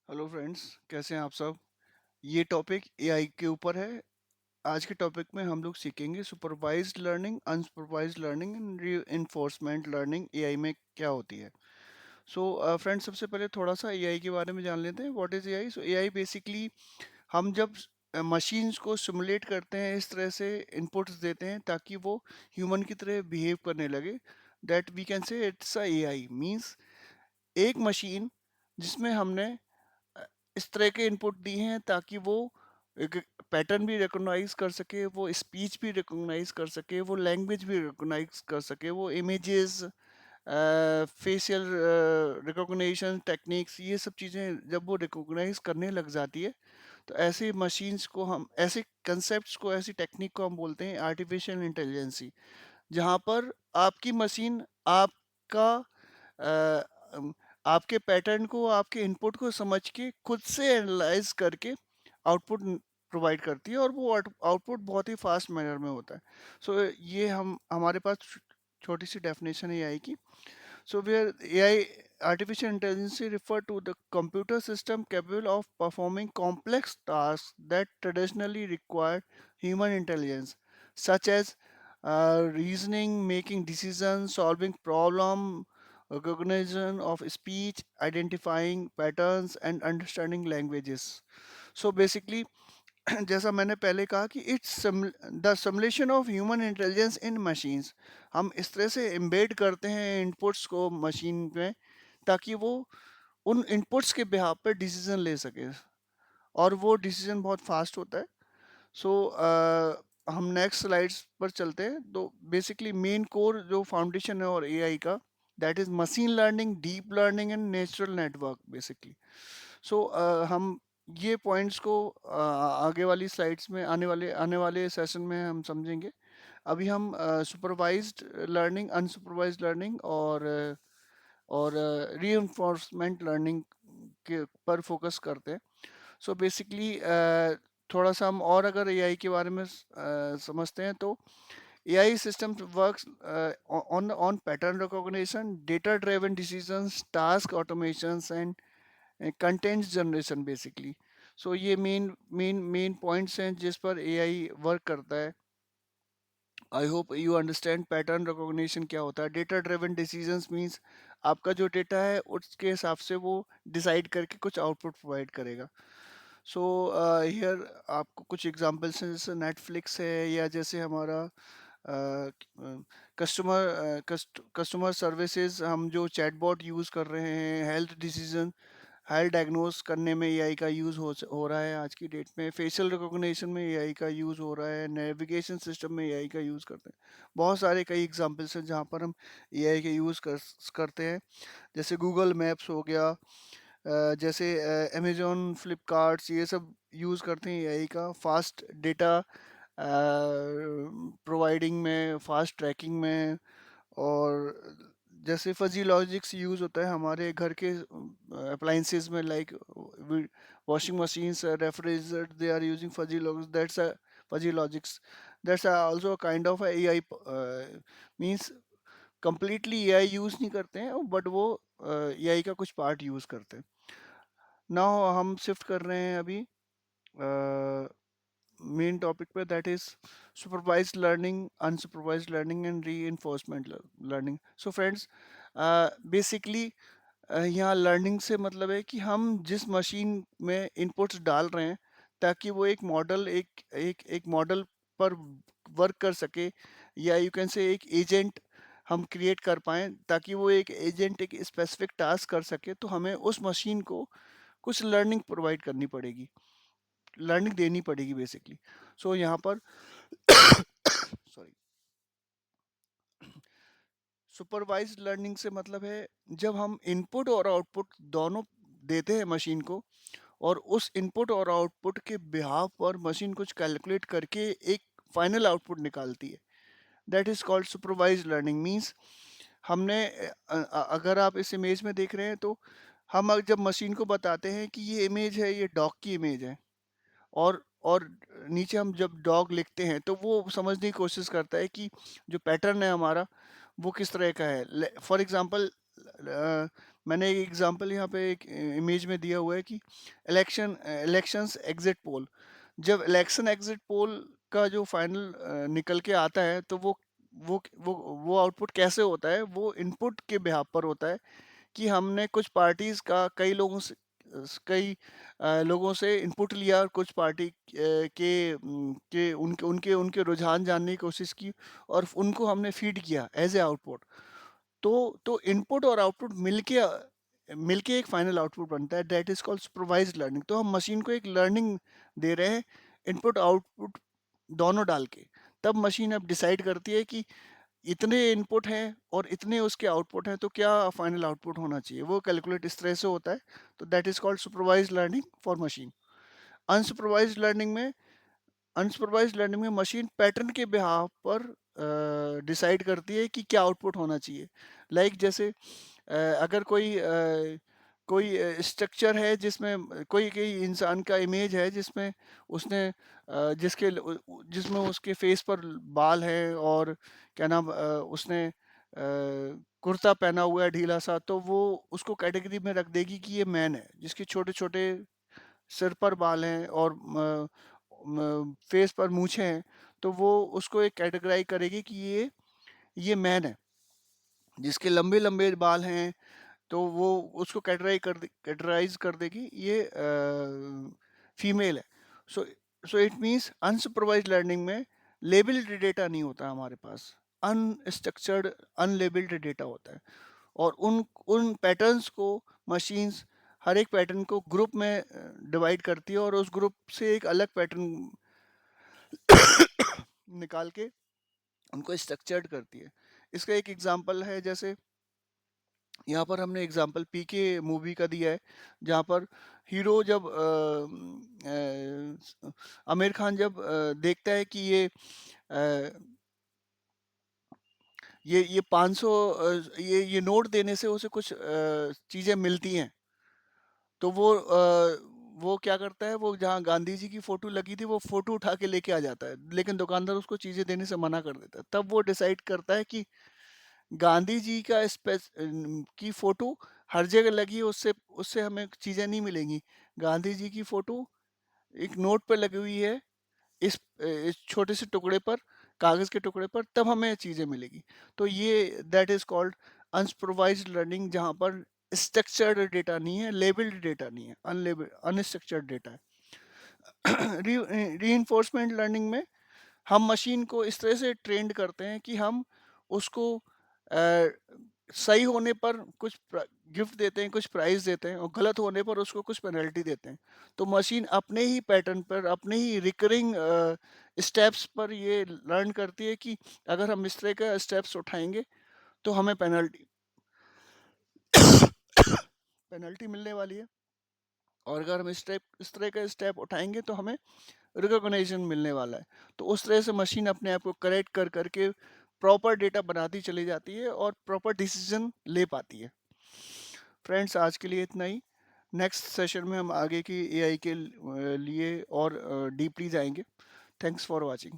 Hello friends, कैसे हैं आप सब। ये टॉपिक एआई के ऊपर है। आज के टॉपिक में हम लोग सीखेंगे supervised learning, unsupervised learning and reinforcement learning AI में क्या होती है। सो फ्रेंड्स, सबसे पहले थोड़ा सा एआई के बारे में जान लेते हैं। What is AI? So AI basically हम जब मशीन्स को सिमुलेट करते हैं, इस तरह से इनपुट्स देते हैं ताकि वो ह्यूमन की तरह बिहेव करने लगे, that we can say it's a AI. Means एक मशीन जिसमें हमने अ, इस तरह के इनपुट दिए हैं ताकि वो एक पैटर्न भी रिकॉग्नाइज कर सके, वो स्पीच भी रिकॉग्नाइज कर सके, वो लैंग्वेज भी रिकॉग्नाइज कर सके, वो इमेजेस, फेशियल रिकॉग्निशन टेक्निक्स, ये सब चीज़ें जब वो रिकॉग्नाइज करने लग जाती है, तो ऐसे मशीन्स को हम, ऐसे कंसेप्ट्स को, ऐसी टेक्निक को हम बोलते हैं आर्टिफिशियल इंटेलिजेंसी। जहाँ पर आपकी मशीन आपका अ, अम, आपके पैटर्न को, आपके इनपुट को समझ के खुद से एनालाइज करके आउटपुट प्रोवाइड करती है, और वो आउटपुट बहुत ही फास्ट मैनर में होता है। सो ये हम हमारे पास छोटी सी डेफिनेशन है एआई की। So where AI, artificial intelligence, refer to the computer system capable of performing complex tasks that traditionally require human intelligence, such as reasoning, making decisions, solving problem, recognition of speech, identifying patterns, and understanding languages. So basically, जैसा मैंने पहले कहा कि it's the simulation of human intelligence in machines. हम इस तरह से embed करते हैं इनपुट्स को मशीन में ताकि वो उन इनपुट्स के बिहाफ पे डिसीजन ले सके, और वो डिसीजन बहुत फास्ट होता है। सो हम नेक्स्ट स्लाइड्स पर चलते हैं। तो बेसिकली मेन कोर जो फाउंडेशन है और एआई का, that is machine learning, deep learning and natural network basically. So हम ये पॉइंट्स को आगे वाली स्लाइड्स में, आने वाले सेशन में हम समझेंगे। अभी हम सुपरवाइज्ड लर्निंग, अनसुपरवाइज्ड लर्निंग और रीइंफोर्समेंट लर्निंग के पर फोकस करते हैं। सो बेसिकली थोड़ा सा हम और अगर एआई के बारे में समझते हैं, तो AI system works on pattern recognition, data driven decisions, task automations and content generation basically. So ये मेन पॉइंट्स हैं जिस पर एआई वर्क करता है। I hope you understand pattern recognition क्या होता है। डेटा ड्रिवन डिसीजंस मींस आपका जो डेटा है उसके हिसाब से वो डिसाइड करके कुछ आउटपुट प्रोवाइड करेगा। सो हियर आपको कुछ एग्जांपल्स हैं, जैसे नेटफ्लिक्स है, या जैसे हमारा कस्टमर सर्विसेज, हम जो चैटबॉट यूज़ कर रहे हैं, हेल्थ डायग्नोस करने में एआई का यूज़ हो रहा है आज की डेट में, फेशियल रिकॉग्निशन में एआई का यूज़ हो रहा है, नेविगेशन सिस्टम में एआई का यूज़ करते हैं। बहुत सारे कई एग्जांपल्स हैं जहाँ पर हम एआई के करते हैं। जैसे गूगल मैप्स हो गया, जैसे अमेजोन, फ्लिपकार्ट्स, ये सब यूज़ करते हैं एआई का फास्ट डेटा प्रोवाइडिंग में, फास्ट ट्रैकिंग में। और जैसे फजी लॉजिक्स यूज़ होता है हमारे घर के अप्लाइंसेस में, like washing machines, refrigerator, they are using fuzzy logics, that's a fuzzy logics. That's also a kind of AI. Means completely AI use नहीं करते हैं, बट वो एआई का कुछ पार्ट यूज़ करते हैं। नाउ हम शिफ्ट कर रहे हैं अभी मेन टॉपिक पे, that is supervised learning, unsupervised learning and reinforcement learning. So friends, basically यहाँ लर्निंग से मतलब है कि हम जिस मशीन में इनपुट्स डाल रहे हैं ताकि वो एक मॉडल, एक मॉडल पर वर्क कर सके, या यू कैन से एक एजेंट हम क्रिएट कर पाएँ ताकि वो एक एजेंट एक स्पेसिफिक टास्क कर सके, तो हमें उस मशीन को कुछ लर्निंग प्रोवाइड करनी पड़ेगी, लर्निंग देनी पड़ेगी बेसिकली। सो यहाँ पर सॉरी, सुपरवाइज्ड लर्निंग से मतलब है जब हम इनपुट और आउटपुट दोनों देते हैं मशीन को, और उस इनपुट और आउटपुट के बिहाफ पर मशीन कुछ कैलकुलेट करके एक फाइनल आउटपुट निकालती है, that is called supervised learning. Means हमने अगर आप इस इमेज में देख रहे हैं, तो हम जब मशीन को बताते हैं कि ये इमेज है, ये डॉग की इमेज है, और नीचे हम जब डॉग लिखते हैं, तो वो समझने की कोशिश करता है कि जो पैटर्न है हमारा वो किस तरह का है। फॉर एग्जांपल, मैंने एक एग्जांपल यहाँ पे एक इमेज में दिया हुआ है कि इलेक्शंस एग्जिट पोल, जब इलेक्शन एग्जिट पोल का जो फाइनल निकल के आता है, तो वो वो वो आउटपुट कैसे होता है, वो इनपुट के बिहाफ पर होता है कि हमने कुछ पार्टीज का कई लोगों से इनपुट लिया और कुछ पार्टी के उनके उनके उनके रुझान जानने की कोशिश की और उनको हमने फीड किया एज ए आउटपुट। तो इनपुट और आउटपुट मिलके एक फाइनल आउटपुट बनता है, that is called supervised learning. तो हम मशीन को एक लर्निंग दे रहे हैं, इनपुट आउटपुट दोनों डाल के। तब मशीन अब डिसाइड करती है कि इतने इनपुट हैं और इतने उसके आउटपुट हैं, तो क्या फाइनल आउटपुट होना चाहिए, वो कैलकुलेट इस तरह से होता है। तो that is called supervised learning for machine. Unsupervised learning में अनसुपरवाइज्ड लर्निंग में मशीन पैटर्न के बिहाफ पर डिसाइड करती है कि क्या आउटपुट होना चाहिए। जैसे अगर कोई स्ट्रक्चर है जिसमें कोई कोई इंसान का इमेज है जिसमें उसने जिसमें उसके फेस पर बाल हैं और क्या नाम उसने कुर्ता पहना हुआ है ढीला सा, तो वो उसको कैटेगरी में रख देगी कि ये मैन है। जिसके छोटे छोटे सिर पर बाल हैं और फेस पर मूछें हैं, तो वो उसको एक कैटेगराइज करेगी कि ये मैन है। जिसके लंबे लंबे बाल हैं, तो वो उसको कैटेगराइज कर देगी, ये फीमेल है। So so it means unsupervised learning में लेबल्ड डेटा नहीं होता हमारे पास, अनस्ट्रक्चर्ड अनलेबल्ड डेटा होता है। और उन उन पैटर्न्स को मशीन्स हर एक पैटर्न को ग्रुप में डिवाइड करती है और उस ग्रुप से एक अलग पैटर्न निकाल के उनको स्ट्रक्चर्ड करती है। इसका एक एग्जांपल है, जैसे यहाँ पर हमने एग्जांपल पीके मूवी का दिया है, जहाँ पर हीरो जब आमिर खान जब देखता है कि ये 500 ये नोट देने से उसे कुछ चीजें मिलती हैं, तो वो क्या करता है, वो जहाँ गांधी जी की फोटो लगी थी वो फोटो उठा के लेके आ जाता है, लेकिन दुकानदार उसको चीजें देने से मना कर देता है। तब वो डिसाइड करता है कि गांधी जी की फोटो हर जगह लगी है, उससे उससे हमें चीजें नहीं मिलेंगी। गांधी जी की फोटो एक नोट पे लगी हुई है, इस छोटे से टुकड़े पर, कागज के टुकड़े पर, तब हमें चीजें मिलेगी। तो ये that is called unsupervised learning, जहाँ पर स्ट्रक्चर्ड डेटा नहीं है, लेबल्ड डेटा नहीं है, अनस्ट्रक्चर्ड डेटा है। रीइंफोर्समेंट लर्निंग में हम मशीन को इस तरह से ट्रेंड करते हैं कि हम उसको अ, सही होने पर कुछ गिफ्ट देते हैं, कुछ प्राइज देते हैं, और गलत होने पर उसको कुछ पेनल्टी देते हैं। तो मशीन अपने ही पैटर्न पर, अपने ही रिकरिंग स्टेप्स पर ये लर्न करती है कि अगर हम इस तरह का स्टेप्स उठाएंगे तो हमें पेनल्टी मिलने वाली है, और अगर हम इस तरह का स्टेप उठाएंगे तो हमें रिकॉग्निशन मिलने वाला है। तो उस तरह से मशीन अपने आप को करेक्ट कर करके प्रॉपर डेटा बनाती चली जाती है और प्रॉपर डिसीजन ले पाती है। फ्रेंड्स, आज के लिए इतना ही। नेक्स्ट सेशन में हम आगे की एआई के लिए और डीपली जाएंगे। Thanks for watching.